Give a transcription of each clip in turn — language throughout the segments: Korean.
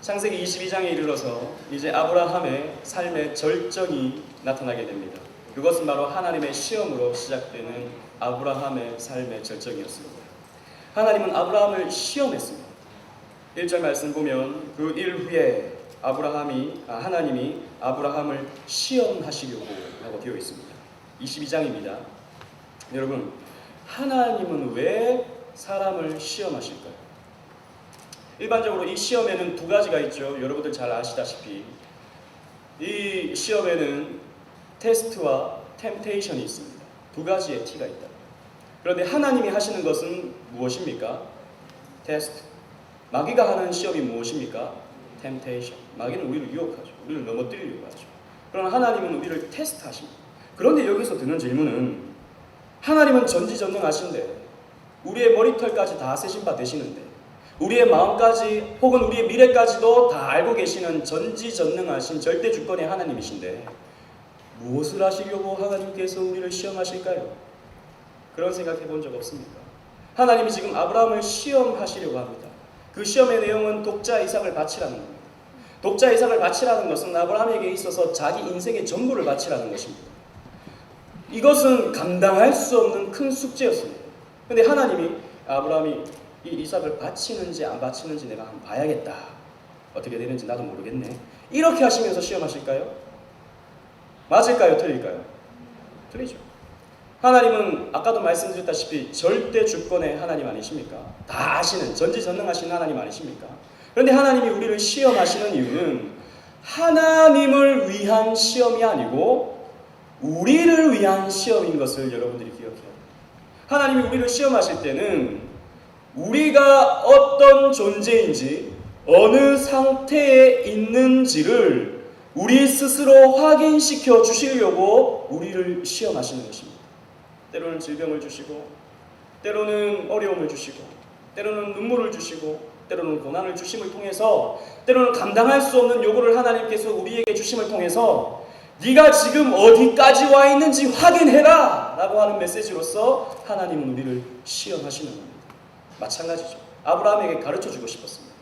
창세기 22장에 이르러서 이제 아브라함의 삶의 절정이 나타나게 됩니다. 그것은 바로 하나님의 시험으로 시작되는 아브라함의 삶의 절정이었습니다. 하나님은 아브라함을 시험했습니다. 1절 말씀 보면 그 일 후에 하나님이 아브라함을 시험하시려고 라고 되어 있습니다. 22장입니다. 여러분, 하나님은 왜 사람을 시험하실까요? 일반적으로 이 시험에는 두 가지가 있죠. 여러분들 잘 아시다시피 이 시험에는 테스트와 템테이션이 있습니다. 두 가지의 T가 있다. 그런데 하나님이 하시는 것은 무엇입니까? 테스트. 마귀가 하는 시험이 무엇입니까? 템테이션. 마귀는 우리를 유혹하죠. 우리를 넘어뜨리려고 하죠. 그러나 하나님은 우리를 테스트하십니다. 그런데 여기서 드는 질문은, 하나님은 전지전능하신데 우리의 머리털까지 다 세신 바 되시는데 우리의 마음까지 혹은 우리의 미래까지도 다 알고 계시는 전지전능하신 절대주권의 하나님이신데 무엇을 하시려고 하나님께서 우리를 시험하실까요? 그런 생각해 본 적 없습니까? 하나님이 지금 아브라함을 시험하시려고 합니다. 그 시험의 내용은 독자 이삭을 바치라는 겁니다. 독자 이삭을 바치라는 것은 아브라함에게 있어서 자기 인생의 전부를 바치라는 것입니다. 이것은 감당할 수 없는 큰 숙제였습니다. 그런데 하나님이 아브라함이 이 이삭을 바치는지 안 바치는지 내가 한번 봐야겠다. 어떻게 되는지 나도 모르겠네. 이렇게 하시면서 시험하실까요? 맞을까요? 틀릴까요? 틀리죠. 하나님은 아까도 말씀드렸다시피 절대 주권의 하나님 아니십니까? 다 아시는 전지전능하신 하나님 아니십니까? 그런데 하나님이 우리를 시험하시는 이유는 하나님을 위한 시험이 아니고 우리를 위한 시험인 것을 여러분들이 기억해야 합니다. 하나님이 우리를 시험하실 때는 우리가 어떤 존재인지 어느 상태에 있는지를 우리 스스로 확인시켜 주시려고 우리를 시험하시는 것입니다. 때로는 질병을 주시고, 때로는 어려움을 주시고, 때로는 눈물을 주시고, 때로는 고난을 주심을 통해서, 때로는 감당할 수 없는 요구를 하나님께서 우리에게 주심을 통해서 네가 지금 어디까지 와 있는지 확인해라 라고 하는 메시지로서 하나님은 우리를 시험하시는 겁니다. 마찬가지죠. 아브라함에게 가르쳐주고 싶었습니다.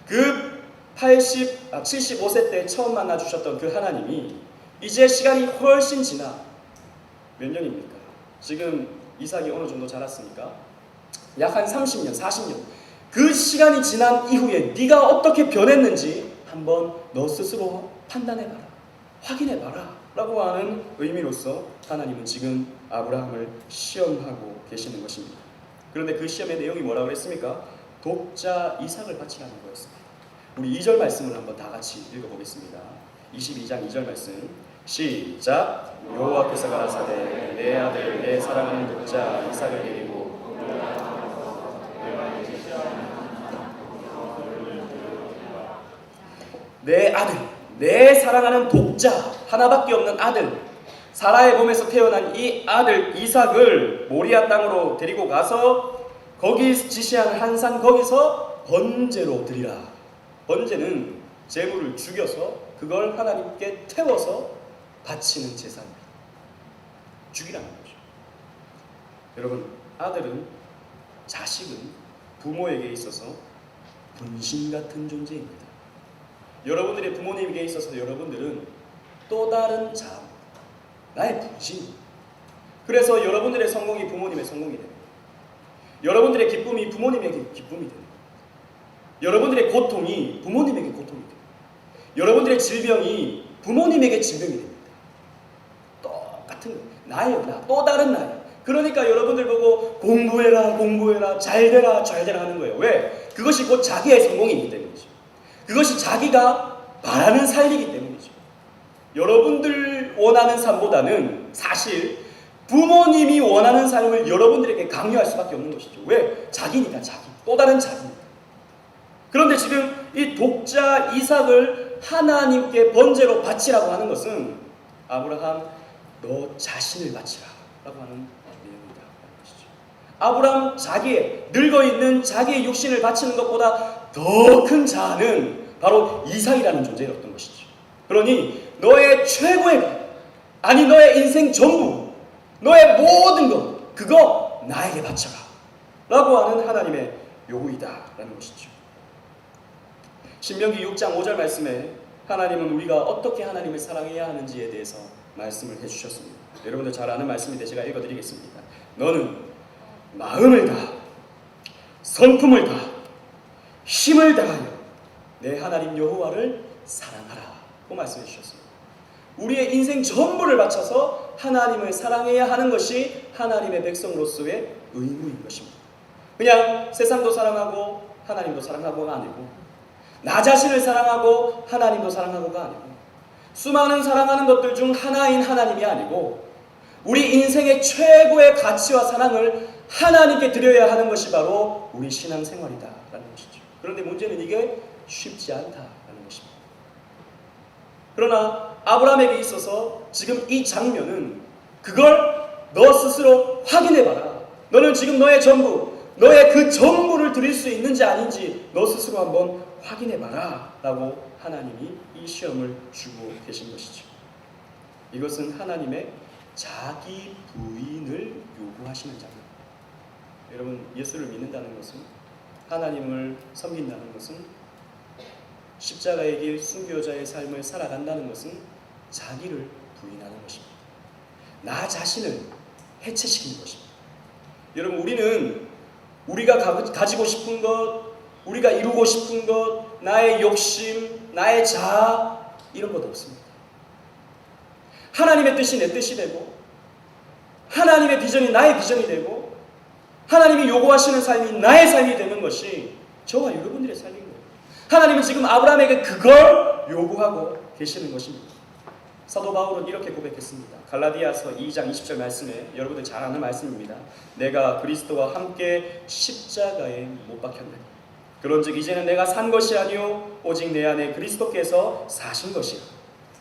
그 75세 때 처음 만나주셨던 그 하나님이 이제 시간이 훨씬 지나 몇 년입니까? 지금 이삭이 어느 정도 자랐습니까? 약 한 30년, 40년. 그 시간이 지난 이후에 네가 어떻게 변했는지 한번 너 스스로 판단해봐라. 확인해봐라 라고 하는 의미로서 하나님은 지금 아브라함을 시험하고 계시는 것입니다. 그런데 그 시험의 내용이 뭐라고 했습니까? 독자 이삭을 바치라는 거였습니다. 우리 2절 말씀을 한번 다 같이 읽어보겠습니다. 22장 2절 말씀 시작. 여호와께서 가라사대 내 아들 내 사랑하는 독자 이삭을 데리고 내 아들 내 사랑하는 독자 하나밖에 없는 아들 사라의 몸에서 태어난 이 아들 이삭을 모리아 땅으로 데리고 가서 거기 지시한 한 산 거기서 번제로 드리라. 번제는 제물을 죽여서 그걸 하나님께 태워서 바치는 제사입니다. 죽이라는 거죠. 여러분, 아들은 자식은 부모에게 있어서 분신 같은 존재입니다. 여러분들의 부모님에게 있어서 여러분들은 또 다른 자, 나의 분신. 그래서 여러분들의 성공이 부모님의 성공이 됩니다. 여러분들의 기쁨이 부모님에게 기쁨이 됩니다. 여러분들의 고통이 부모님에게 고통이 됩니다. 여러분들의 질병이 부모님에게 질병이 됩니다. 똑같은 거예요. 나예요, 나. 또 다른 나예요. 그러니까 여러분들 보고 공부해라, 공부해라, 잘 되라, 잘 되라 하는 거예요. 왜? 그것이 곧 자기의 성공이기 때문이죠. 그것이 자기가 바라는 삶이기 때문이죠. 여러분들 원하는 삶보다는 사실 부모님이 원하는 삶을 여러분들에게 강요할 수밖에 없는 것이죠. 왜? 자기니까 자기. 또 다른 자기니까. 그런데 지금 이 독자 이삭을 하나님께 번제로 바치라고 하는 것은 아브라함 너 자신을 바치라 라고 하는 내용이다. 아브라함 자기의 늙어있는 자기의 육신을 바치는 것보다 더 큰 자아는 바로 이삭이라는 존재였던 것이죠. 그러니 너의 최고의 것, 아니 너의 인생 전부, 너의 모든 것, 그거 나에게 바쳐라 라고 하는 하나님의 요구이다 라는 것이죠. 신명기 6장 5절 말씀에 하나님은 우리가 어떻게 하나님을 사랑해야 하는지에 대해서 말씀을 해주셨습니다. 여러분들 잘 아는 말씀인데 제가 읽어드리겠습니다. 너는 마음을 다하, 성품을 다하, 힘을 다하여 내 하나님 여호와를 사랑하라고 말씀해 주셨습니다. 우리의 인생 전부를 바쳐서 하나님을 사랑해야 하는 것이 하나님의 백성으로서의 의무인 것입니다. 그냥 세상도 사랑하고 하나님도 사랑하고가 아니고, 나 자신을 사랑하고 하나님도 사랑하고가 아니고, 수많은 사랑하는 것들 중 하나인 하나님이 아니고, 우리 인생의 최고의 가치와 사랑을 하나님께 드려야 하는 것이 바로 우리 신앙생활이다라는 것이죠. 그런데 문제는 이게 쉽지 않다라는 것입니다. 그러나 아브라함에게 있어서 지금 이 장면은 그걸 너 스스로 확인해봐라. 너는 지금 너의 전부, 너의 그 전부를 드릴 수 있는지 아닌지 너 스스로 한번 확인해봐라 라고 하나님이 이 시험을 주고 계신 것이죠. 이것은 하나님의 자기 부인을 요구하시는 장면. 여러분, 예수를 믿는다는 것은, 하나님을 섬긴다는 것은, 십자가의 길 순교자의 삶을 살아간다는 것은 자기를 부인하는 것입니다. 나 자신을 해체시키는 것입니다. 여러분, 우리는 우리가 가지고 싶은 것, 우리가 이루고 싶은 것, 나의 욕심, 나의 자아, 이런 것 없습니다. 하나님의 뜻이 내 뜻이 되고, 하나님의 비전이 나의 비전이 되고, 하나님이 요구하시는 삶이 나의 삶이 되는 것이 저와 여러분들의 삶인 거예요. 하나님은 지금 아브라함에게 그걸 요구하고 계시는 것입니다. 사도 바울은 이렇게 고백했습니다. 갈라디아서 2장 20절 말씀에, 여러분들 잘 아는 말씀입니다. 내가 그리스도와 함께 십자가에 못 박혔나니 그런즉 이제는 내가 산 것이 아니요 오직 내 안에 그리스도께서 사신 것이라.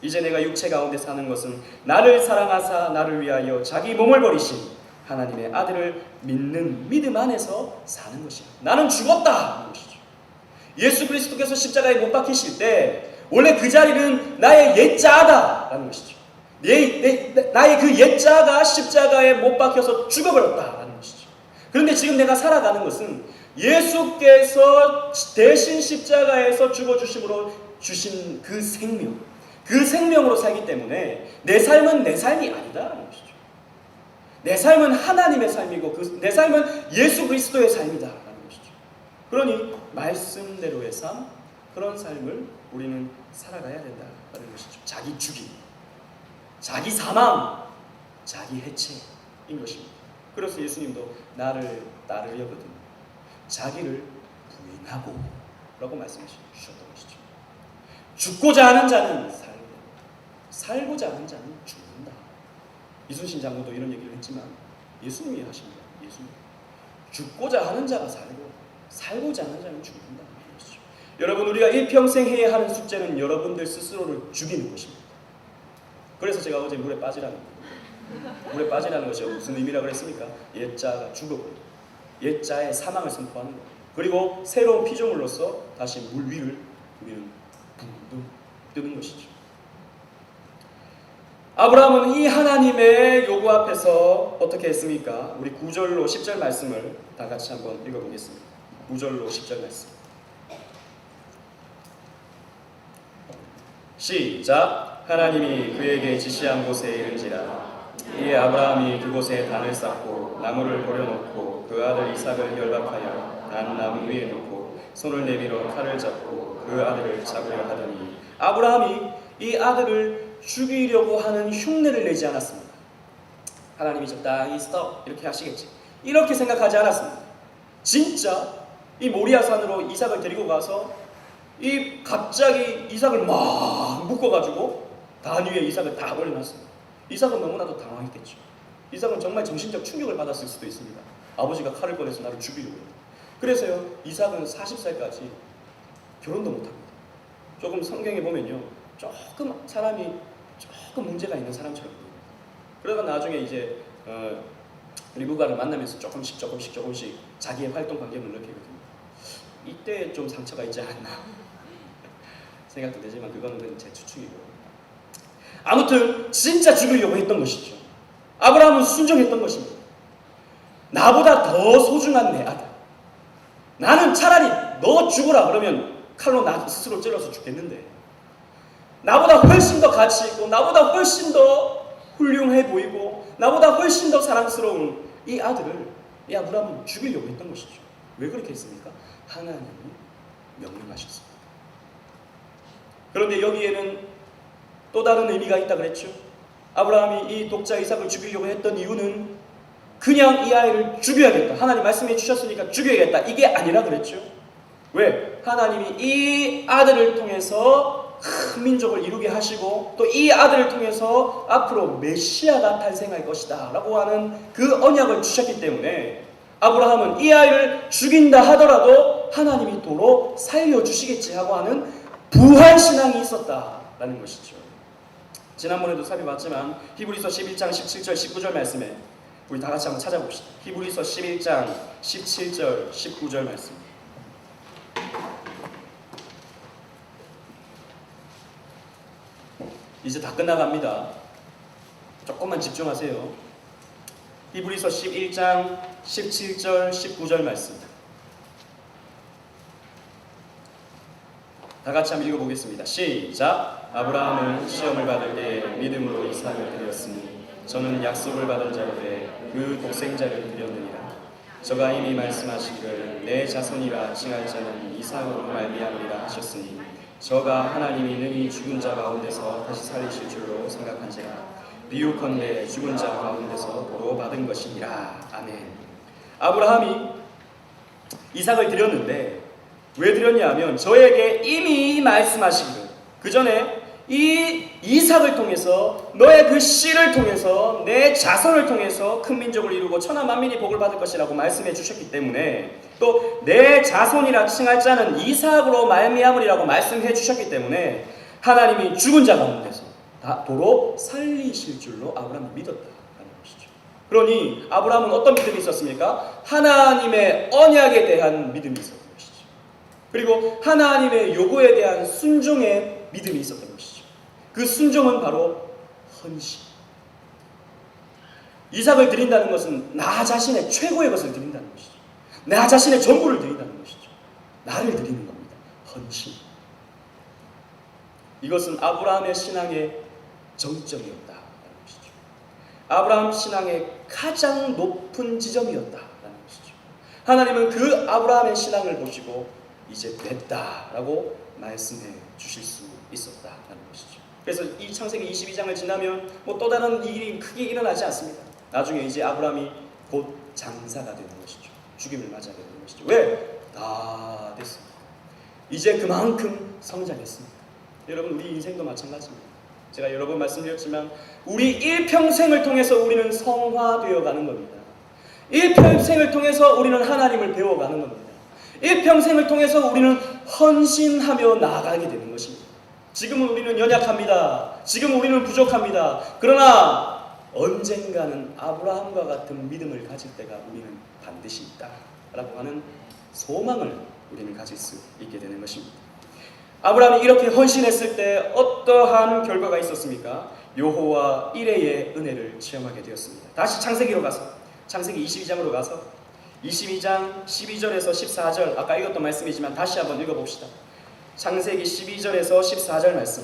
이제 내가 육체 가운데 사는 것은 나를 사랑하사 나를 위하여 자기 몸을 버리신 하나님의 아들을 믿는 믿음 안에서 사는 것이야. 나는 죽었다 하는 것이죠. 예수 그리스도께서 십자가에 못 박히실 때 원래 그 자리는 나의 옛자아다 라는 것이죠. 나의 그 옛자아가 십자가에 못 박혀서 죽어버렸다 라는 것이죠. 그런데 지금 내가 살아가는 것은 예수께서 대신 십자가에서 죽어주심으로 주신 그 생명, 그 생명으로 살기 때문에 내 삶은 내 삶이 아니다라는 것이죠. 내 삶은 하나님의 삶이고 내 삶은 예수 그리스도의 삶이다라는 것이죠. 그러니 말씀대로의 삶, 그런 삶을 우리는 살아가야 된다는 것이죠. 자기 죽임, 자기 사망, 자기 해체인 것입니다. 그래서 예수님도 나를 따르려거든 자기를 부인하고 라고 말씀해 주셨던 것이죠. 죽고자 하는 자는 살고, 살고자 하는 자는 죽는다. 이순신 장로도 이런 얘기를 했지만 예수님이 하십니다. 예수님. 죽고자 하는 자가 살고, 살고자 하는 자는 죽는다. 여러분, 우리가 일평생 해야 하는 숙제는 여러분들 스스로를 죽이는 것입니다. 그래서 제가 어제 물에 빠지라는 거예요. 물에 빠지라는 것이 무슨 의미라고 그랬습니까? 옛자가 죽어버리고 옛자의 사망을 선포하는 거예요. 그리고 새로운 피조물로서 다시 물 위를 우리는 붕붕 뜨는 것이죠. 아브라함은 이 하나님의 요구 앞에서 어떻게 했습니까? 우리 9절로 10절 말씀을 다 같이 한번 읽어보겠습니다. 9절로 10절 말씀. 시작. 하나님이 그에게 지시한 곳에 이른지라. 이에 아브라함이 그곳에 단을 쌓고 나무를 버려놓고 그 아들 이삭을 결박하여 단 나무 위에 놓고 손을 내밀어 칼을 잡고 그 아들을 잡으려 하더니, 아브라함이 이 아들을 죽이려고 하는 흉내를 내지 않았습니다. 하나님이 적당히 스톱 이렇게 하시겠지, 이렇게 생각하지 않았습니다. 진짜 이 모리아산으로 이삭을 데리고 가서 이 갑자기 이삭을 막 묶어가지고 단 위에 이삭을 다 올려놨습니다. 이삭은 너무나도 당황했겠죠. 이삭은 정말 정신적 충격을 받았을 수도 있습니다. 아버지가 칼을 꺼내서 나를 죽이려고 해요. 그래서요, 이삭은 40살까지 결혼도 못합니다. 조금 성경에 보면요, 사람이 조금 문제가 있는 사람처럼 보여요. 그러다 나중에 이제 리브가를 만나면서 조금씩 자기의 활동 관계를 느끼거든요. 이때 좀 상처가 있지 않았나 생각도 되지만 그거는 제 추측이고, 아무튼 진짜 죽이려고 했던 것이죠. 아브라함은 순종했던 것입니다. 나보다 더 소중한 내 아들, 나는 차라리 너 죽어라 그러면 칼로 나 스스로 찔러서 죽겠는데, 나보다 훨씬 더 가치 있고 나보다 훨씬 더 훌륭해 보이고 나보다 훨씬 더 사랑스러운 이 아들을 이 아브라함은 죽이려고 했던 것이죠. 왜 그렇게 했습니까? 하나님이 명령하셨습니다. 그런데 여기에는 또 다른 의미가 있다 그랬죠. 아브라함이 이 독자 이삭을 죽이려고 했던 이유는 그냥 이 아이를 죽여야겠다, 하나님 말씀해 주셨으니까 죽여야겠다, 이게 아니라 그랬죠. 왜? 하나님이 이 아들을 통해서 큰 민족을 이루게 하시고 또 이 아들을 통해서 앞으로 메시아가 탄생할 것이다 라고 하는 그 언약을 주셨기 때문에 아브라함은 이 아이를 죽인다 하더라도 하나님이 도로 살려주시겠지 하고 하는 부활신앙이 있었다라는 것이죠. 지난번에도 살펴봤지만 히브리서 11장 17절 19절 말씀에 우리 다 같이 한번 찾아봅시다. 히브리서 11장 17절 19절 말씀. 이제 다 끝나갑니다. 조금만 집중하세요. 히브리서 11장 17절 19절 말씀. 다 같이 한번 읽어보겠습니다. 시작. 아브라함은 시험을 받을 때 믿음으로 이삭을 드렸으니 저는 약속을 받은 자로되 그 독생자를 드렸느니라. 저가 이미 말씀하시기를 내 자손이라 칭할 자는 이삭으로 말미암으리라 하셨으니 저가 하나님이 능히 죽은 자 가운데서 다시 살리실 줄로 생각한지라. 비유컨대 죽은 자 가운데서 보로 받은 것이니라. 아멘. 아브라함이 이삭을 드렸는데 왜 드렸냐 하면 저에게 이미 말씀하시기를 그 전에 이 이삭을 통해서 너의 그 씨를 통해서 내 자손을 통해서 큰 민족을 이루고 천하 만민이 복을 받을 것이라고 말씀해 주셨기 때문에 또 내 자손이라 칭할 자는 이삭으로 말미암으리라고 말씀해 주셨기 때문에 하나님이 죽은 자 가운데서 다 도로 살리실 줄로 아브라함이 믿었다라는 것이죠. 그러니 아브라함은 어떤 믿음이 있었습니까? 하나님의 언약에 대한 믿음이 있었던 것이죠. 그리고 하나님의 요구에 대한 순종의 믿음이 있었던 것이죠. 그 순종은 바로 헌신. 이삭을 드린다는 것은 나 자신의 최고의 것을 드린다는 것이죠. 나 자신의 전부를 드린다는 것이죠. 나를 드리는 겁니다. 헌신. 이것은 아브라함의 신앙의 정점이었다라는 것이죠. 아브라함 신앙의 가장 높은 지점이었다라는 것이죠. 하나님은 그 아브라함의 신앙을 보시고 이제 됐다라고 말씀해 주실 수 있었다라는 것이죠. 그래서 이 창세기 22장을 지나면 뭐 또 다른 일이 크게 일어나지 않습니다. 나중에 이제 아브라함이 곧 장사가 되는 것이죠. 죽임을 맞아야 되는 것이죠. 왜? 다 됐습니다. 이제 그만큼 성장했습니다. 여러분 우리 인생도 마찬가지입니다. 제가 여러 번 말씀드렸지만 우리 일평생을 통해서 우리는 성화되어 가는 겁니다. 일평생을 통해서 우리는 하나님을 배워가는 겁니다. 일평생을 통해서 우리는 헌신하며 나아가게 되는 것입니다. 지금은 우리는 연약합니다. 지금 우리는 부족합니다. 그러나 언젠가는 아브라함과 같은 믿음을 가질 때가 우리는 반드시 있다라고 하는 소망을 우리는 가질 수 있게 되는 것입니다. 아브라함이 이렇게 헌신했을 때 어떠한 결과가 있었습니까? 여호와 이레의 은혜를 체험하게 되었습니다. 다시 창세기로 가서 창세기 22장으로 가서 22장 12절에서 14절 아까 읽었던 말씀이지만 다시 한번 읽어봅시다. 창세기 12절에서 14절 말씀.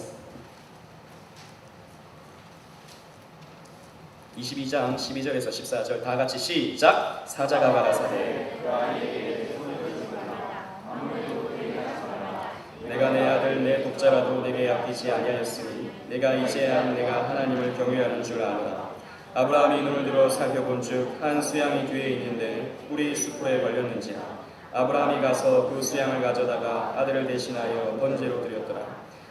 22장 12절에서 14절 다 같이 시작. 사자가 가라사대 내가 내 아들 내 독자라도 내게 아끼지 아니하였으니 내가 이제야 내가 하나님을 경외하는 줄 아노라. 아브라함이 눈을 들어 살펴본즉 한 수양이 뒤에 있는데 뿔이 수풀에 걸렸는지라. 아브라함이 가서 그 수양을 가져다가 아들을 대신하여 번제로 드렸더라.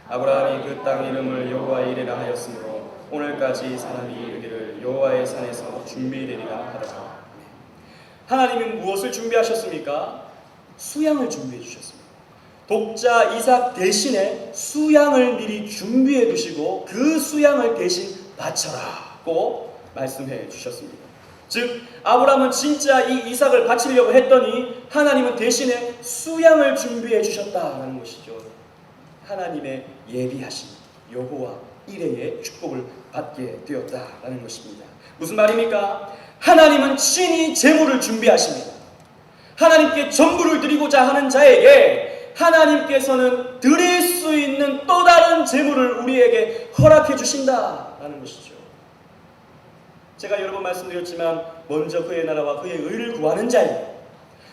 아브라함이 그 땅 이름을 여호와 이레라 하였으므로 오늘까지 사람이 이르기를 여호와의 산에서 준비되리라 하더라. 하나님이 무엇을 준비하셨습니까? 수양을 준비해 주셨습니다. 독자 이삭 대신에 수양을 미리 준비해 두시고 그 수양을 대신 바쳐라고 말씀해 주셨습니다. 즉 아브라함은 진짜 이 이삭을 바치려고 했더니 하나님은 대신에 수양을 준비해 주셨다는 것이죠. 하나님의 예비하신 여호와 이레의 축복을 받게 되었다라는 것입니다. 무슨 말입니까? 하나님은 친히 제물을 준비하십니다. 하나님께 전부를 드리고자 하는 자에게 하나님께서는 드릴 수 있는 또 다른 재물을 우리에게 허락해 주신다라는 것이죠. 제가 여러 번 말씀드렸지만 먼저 그의 나라와 그의 의를 구하는 자에게,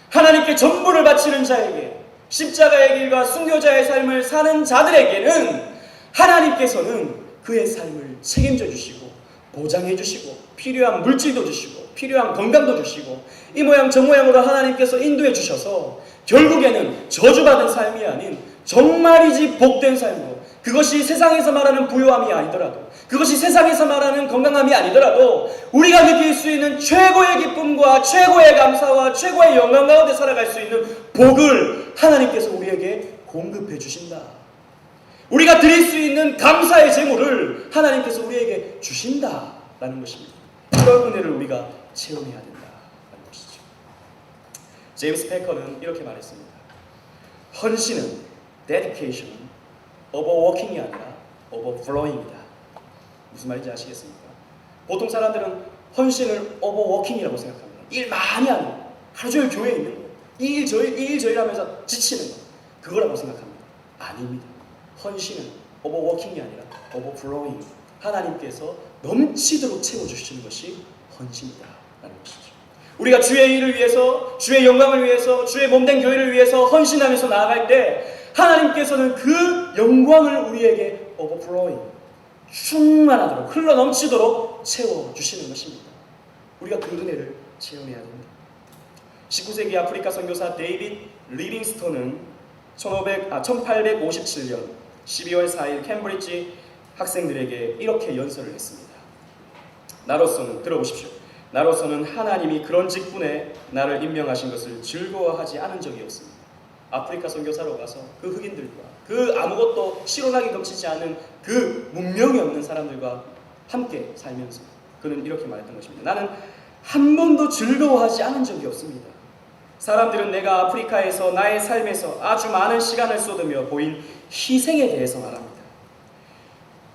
하나님께 전부를 바치는 자에게, 십자가의 길과 순교자의 삶을 사는 자들에게는 하나님께서는 그의 삶을 책임져 주시고 보장해 주시고 필요한 물질도 주시고 필요한 건강도 주시고 이 모양 저 모양으로 하나님께서 인도해 주셔서 결국에는 저주받은 삶이 아닌 정말이지 복된 삶으로, 그것이 세상에서 말하는 부요함이 아니더라도, 그것이 세상에서 말하는 건강함이 아니더라도 우리가 느낄 수 있는 최고의 기쁨과 최고의 감사와 최고의 영광 가운데 살아갈 수 있는 복을 하나님께서 우리에게 공급해 주신다. 우리가 드릴 수 있는 감사의 제물을 하나님께서 우리에게 주신다라는 것입니다. 그런 은혜를 우리가 체험해야 된다라는 것이죠. 제임스 패커는 이렇게 말했습니다. 헌신은, dedication은 overworking이 아니라 overflowing이다. 무슨 말인지 아시겠습니까? 보통 사람들은 헌신을 overworking이라고 생각합니다. 일 많이 하는 거, 하루 종일 교회에 있는 거, 이 일 저 일 하면서 지치는 거, 그거라고 생각합니다. 아닙니다. 헌신은 overworking이 아니라 overflowing, 하나님께서 넘치도록 채워주시는 것이 헌신이다라는 것이죠. 우리가 주의 일을 위해서, 주의 영광을 위해서, 주의 몸된 교회를 위해서 헌신하면서 나아갈 때 하나님께서는 그 영광을 우리에게 overflowing, 충만하도록, 흘러넘치도록 채워주시는 것입니다. 우리가 그 은혜를 체험해야 됩니다. 19세기 아프리카 선교사 데이빗 리빙스톤은 1857년 12월 4일 캠브리지 학생들에게 이렇게 연설을 했습니다. 나로서는, 들어보십시오. 나로서는 하나님이 그런 직분에 나를 임명하신 것을 즐거워하지 않은 적이 없습니다. 아프리카 선교사로 가서 그 흑인들과, 그 아무것도 실온하게 넘치지 않은 그 문명이 없는 사람들과 함께 살면서 그는 이렇게 말했던 것입니다. 나는 한 번도 즐거워하지 않은 적이 없습니다. 사람들은 내가 아프리카에서 나의 삶에서 아주 많은 시간을 쏟으며 보인 희생에 대해서 말합니다.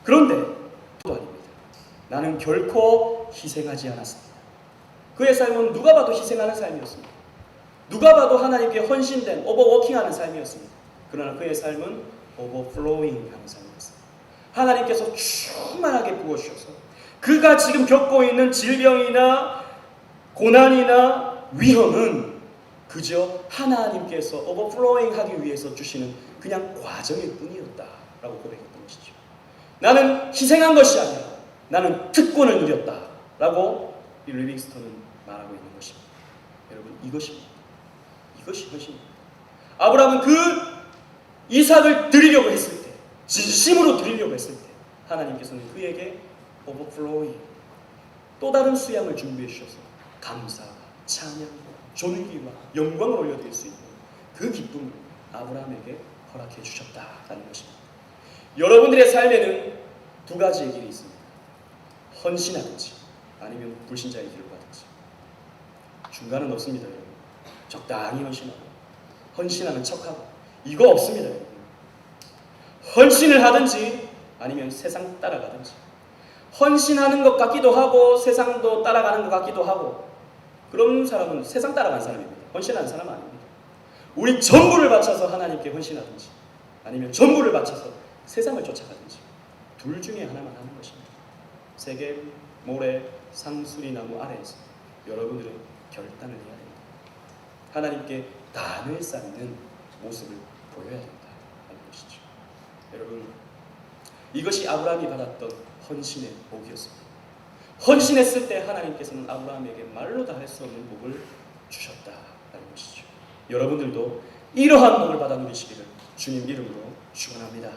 그런데 또 아닙니다. 나는 결코 희생하지 않았습니다. 그의 삶은 누가 봐도 희생하는 삶이었습니다. 누가 봐도 하나님께 헌신된 오버워킹하는 삶이었습니다. 그러나 그의 삶은 오버플로잉하는 삶이었습니다. 하나님께서 충만하게 부어주셔서 그가 지금 겪고 있는 질병이나 고난이나 위험은 그저 하나님께서 오버플로잉하기 위해서 주시는 그냥 과정일 뿐이었다라고 고백했던 것이죠. 나는 희생한 것이 아니라 나는 특권을 누렸다라고 이 리빙스턴은 말하고 있는 것입니다. 여러분, 이것입니다. 이것이 헌신입니다. 아브라함은 그 이삭을 드리려고 했을 때, 진심으로 드리려고 했을 때 하나님께서는 그에게 오버플로잉, 또 다른 수양을 준비해 주셔서 감사와 찬양과 존귀와 영광을 올려드릴 수 있는 그 기쁨을 아브라함에게 허락해 주셨다라는 것입니다. 여러분들의 삶에는 두 가지의 길이 있습니다. 헌신하든지 아니면 불신자의 길을 가든지. 중간은 없습니다. 여러분. 적당히 헌신하고 헌신하는 척하고 이거 없습니다. 여러분. 헌신을 하든지 아니면 세상 따라가든지. 헌신하는 것 같기도 하고 세상도 따라가는 것 같기도 하고, 그런 사람은 세상 따라가는 사람입니다. 헌신하는 사람은 아닙니다. 우리 전부를 바쳐서 하나님께 헌신하든지 아니면 전부를 바쳐서 세상을 쫓아가든지, 둘 중에 하나만 하는 것입니다. 세계 모래 상수리나무 아래에서 여러분들은 결단을 해야 됩니다. 하나님께 단을 쌓는 모습을 보여야 된다는 것이죠. 여러분, 이것이 아브라함이 받았던 헌신의 복이었습니다. 헌신했을 때 하나님께서는 아브라함에게 말로 다 할 수 없는 복을 주셨다는 것이죠. 여러분들도 이러한 복을 받아 누리시기를 주님 이름으로 축원합니다.